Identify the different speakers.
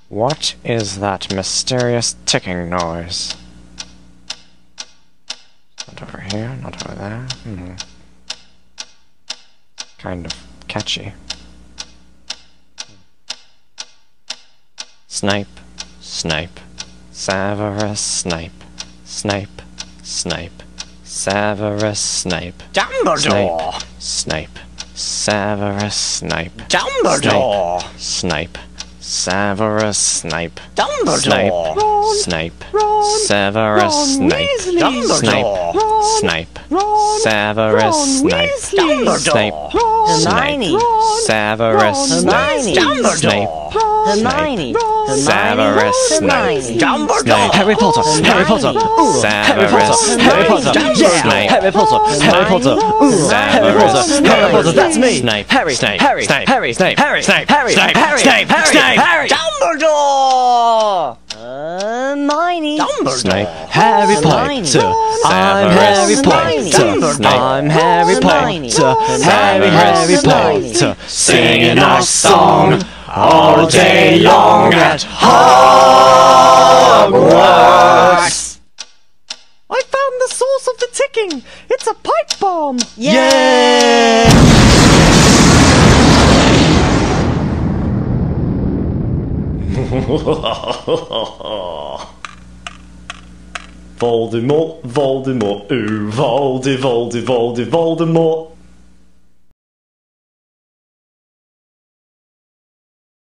Speaker 1: What is that mysterious ticking noise? Not over here, not over there. Kind of catchy. Snipe, snipe, Severus Snape, Snape, Snape, Severus Snape,
Speaker 2: Dumbledore!
Speaker 1: Snape, Severus Snape,
Speaker 2: Dumbledore!
Speaker 1: Snape, Severus Snape,
Speaker 2: Dumbledore!
Speaker 1: Snape, Severus Snape,
Speaker 2: Dumbledore!
Speaker 1: Snape, Severus Snape, Snape,
Speaker 2: Hermione!
Speaker 1: Severus Snape, Snape,
Speaker 2: Hermione!
Speaker 1: Severus Snape,
Speaker 2: Dumbledore!
Speaker 3: Harry Potter! Harry Potter! Harry Potter! Harry Potter!
Speaker 1: Snape,
Speaker 3: Harry Potter! Harry Potter! Harry Potter! Harry Potter! That's me!
Speaker 1: Snape,
Speaker 3: Harry!
Speaker 1: Snape,
Speaker 3: Harry!
Speaker 1: Snape,
Speaker 3: Harry!
Speaker 1: Snape,
Speaker 3: Harry!
Speaker 1: Snape,
Speaker 3: Harry!
Speaker 1: Snape,
Speaker 3: Harry!
Speaker 1: Snape,
Speaker 3: Harry!
Speaker 1: Snape,
Speaker 2: Dumbledore! Hermione!
Speaker 1: Snape,
Speaker 3: Harry Potter! I'm Harry Potter! I'm Harry Potter! Harry Potter!
Speaker 1: singing our song all day long at Hogwarts.
Speaker 3: I found the source of the ticking! It's a pipe bomb!
Speaker 2: Yay!
Speaker 4: Voldemort, Voldemort, ooh, Voldemort.